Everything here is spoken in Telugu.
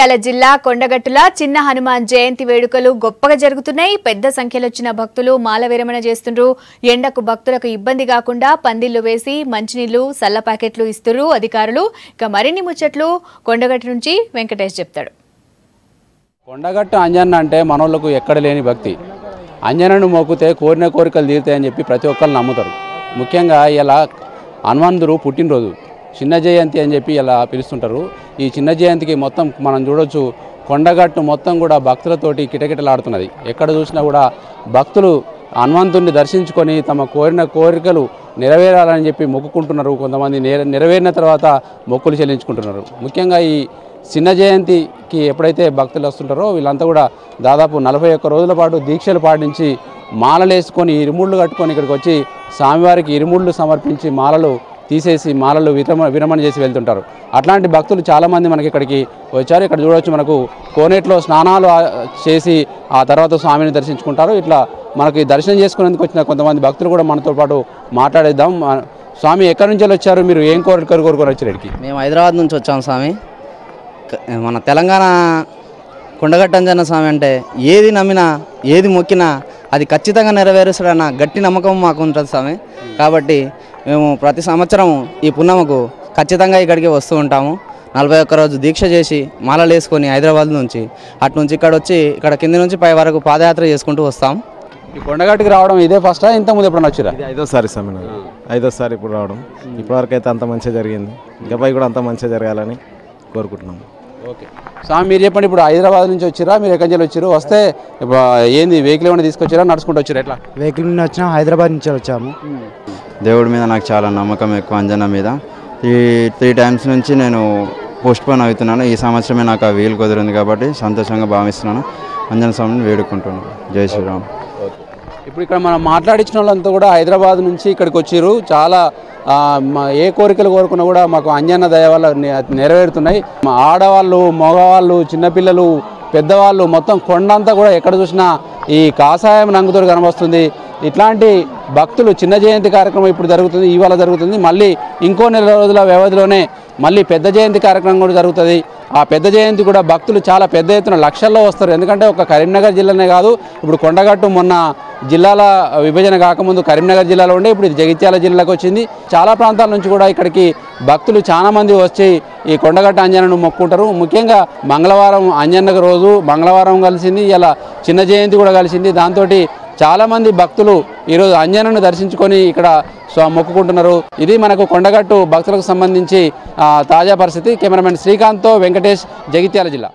జగిత్యాల జిల్లా కొండగట్టుల చిన్న హనుమాన్ జయంతి వేడుకలు గొప్పగా జరుగుతున్నాయి. పెద్ద సంఖ్యలో వచ్చిన భక్తులు మాల విరమణ చేస్తుండ్రు. ఎండకు భక్తులకు ఇబ్బంది కాకుండా పందిళ్లు వేసి మంచినీళ్లు సల్ల ప్యాకెట్లు ఇస్తున్నారు అధికారులు. ఇక మరిన్ని ముచ్చట్లు కొండగట్టు నుంచి వెంకటేష్ చెప్తాడు. కొండగట్టు అంజన్న అంటే మనోళ్ళకు ఎక్కడ లేని భక్తి. అంజనను మొక్కితే కోరిన కోరికలు తీరుతాయని చెప్పి ప్రతి ఒక్కరు నమ్ముతారు. ముఖ్యంగా ఇలా హనుమంతుడు పుట్టినరోజు చిన్న జయంతి అని చెప్పి ఇలా పిలుస్తుంటారు. ఈ చిన్న జయంతికి మొత్తం మనం చూడొచ్చు కొండగట్టు మొత్తం కూడా భక్తులతోటి కిటకిటలాడుతున్నది. ఎక్కడ చూసినా కూడా భక్తులు హనుమంతుడిని దర్శించుకొని తమ కోరిన కోరికలు నెరవేరాలని చెప్పి మొక్కుకుంటున్నారు. కొంతమంది నెరవేరిన తర్వాత మొక్కులు చెల్లించుకుంటున్నారు. ముఖ్యంగా ఈ చిన్న జయంతికి ఎప్పుడైతే భక్తులు వస్తుంటారో వీళ్ళంతా కూడా దాదాపు 41 రోజుల పాటు దీక్షలు పాటించి మాలలు వేసుకొని ఇరుముళ్ళు కట్టుకొని ఇక్కడికి వచ్చి స్వామివారికి ఇరుముళ్ళు సమర్పించి మాలలు తీసేసి మాలలు విరమణ చేసి వెళ్తుంటారు. అట్లాంటి భక్తులు చాలామంది మనకి ఇక్కడికి వచ్చారు. ఇక్కడ చూడవచ్చు మనకు కోనేట్లో స్నానాలు చేసి ఆ తర్వాత స్వామిని దర్శించుకుంటారు. ఇట్లా మనకి దర్శనం చేసుకునేందుకు వచ్చిన కొంతమంది భక్తులు కూడా మనతో పాటు మాట్లాడేద్దాం. స్వామి ఎక్కడి నుంచి వచ్చారు, మీరు ఏం కోరికలు కోరుకొని వచ్చారు ఇక్కడికి? మేము హైదరాబాద్ నుంచి వచ్చాము స్వామి. మన తెలంగాణ కొండగట్టు అంజన్న స్వామి అంటే ఏది నమ్మినా ఏది మొక్కినా అది ఖచ్చితంగా నెరవేరుస్తాడన్న గట్టి నమ్మకం మాకు ఉంటుంది స్వామి. కాబట్టి మేము ప్రతి సంవత్సరం ఈ పున్నమకు ఖచ్చితంగా ఇక్కడికి వస్తూ ఉంటాము. 41 రోజు దీక్ష చేసి మాలలు వేసుకొని హైదరాబాద్ నుంచి అటు నుంచి ఇక్కడ వచ్చి ఇక్కడ కింది నుంచి పై వరకు పాదయాత్ర చేసుకుంటూ వస్తాం. ఈ కొండగట్టుకి రావడం ఇదే ఫస్టా, ఇంతకుముందు ఎప్పుడన్నా వచ్చారా? ఇది 5వ సారి స్వామి, 5వ సారి ఇప్పుడు రావడం. ఇప్పటివరకు అయితే అంత మంచిగా జరిగింది. ఇంకపై కూడా అంత మంచిగా జరగాలని కోరుకుంటున్నాము. ఓకే స్వామి, మీరు చెప్పండి, ఇప్పుడు హైదరాబాద్ నుంచి వచ్చిరా, మీరు ఎక్కడి నుంచి వచ్చారు? వస్తే ఏంది వెహికల్ ఏమైనా తీసుకొచ్చారా, నడుచుకుంటూ వచ్చారా? ఎట్లా? వెహికల్ నుంచి వచ్చినా, హైదరాబాద్ నుంచి వచ్చాము. దేవుడి మీద నాకు చాలా నమ్మకం ఎక్కువ, అంజన్న మీద. ఈ 3 టైమ్స్ నుంచి నేను పోస్ట్పోన్ అవుతున్నాను. ఈ సంవత్సరమే నాకు ఆ వీలు కుదిరింది కాబట్టి సంతోషంగా భావిస్తున్నాను. అంజన్న స్వామిని వేడుకుంటున్నాను. జై శ్రీరామ్. ఇప్పుడు ఇక్కడ మనం మాట్లాడించిన వాళ్ళంతా కూడా హైదరాబాద్ నుంచి ఇక్కడికి వచ్చారు. చాలా ఏ కోరికలు కోరుకున్నా కూడా మాకు అంజన్న దయ వల్ల నెరవేరుతున్నాయి. ఆడవాళ్ళు, మగవాళ్ళు, చిన్నపిల్లలు, పెద్దవాళ్ళు మొత్తం కొండంతా కూడా ఎక్కడ చూసినా ఈ కాషాయం రంగుతో కనబస్తుంది. ఇట్లాంటి భక్తులు చిన్న జయంతి కార్యక్రమం ఇప్పుడు జరుగుతుంది, ఇవాళ జరుగుతుంది. మళ్ళీ ఇంకో 4 రోజుల వ్యవధిలోనే మళ్ళీ పెద్ద జయంతి కార్యక్రమం కూడా జరుగుతుంది. ఆ పెద్ద జయంతి కూడా భక్తులు చాలా పెద్ద ఎత్తున లక్షల్లో వస్తారు. ఎందుకంటే ఒక కరీంనగర్ జిల్లానే కాదు, ఇప్పుడు కొండగట్టు మొన్న జిల్లాల విభజన కాకముందు కరీంనగర్ జిల్లాలో ఉండే, ఇప్పుడు జగిత్యాల జిల్లాకు వచ్చింది. చాలా ప్రాంతాల నుంచి కూడా ఇక్కడికి భక్తులు చాలామంది వచ్చి ఈ కొండగట్టు అంజన్నను మొక్కుంటారు. ముఖ్యంగా మంగళవారం అంజన్న రోజు మంగళవారం కలిసింది, ఇలా చిన్న జయంతి కూడా కలిసింది. దాంతో చాలామంది భక్తులు ఈరోజు అంజన్నను దర్శించుకొని ఇక్కడ మొక్కుకుంటున్నారు. ఇది మనకు కొండగట్టు భక్తులకు సంబంధించి తాజా పరిస్థితి. కెమెరామెన్ శ్రీకాంత్తో వెంకటేష్, జగిత్యాల జిల్లా.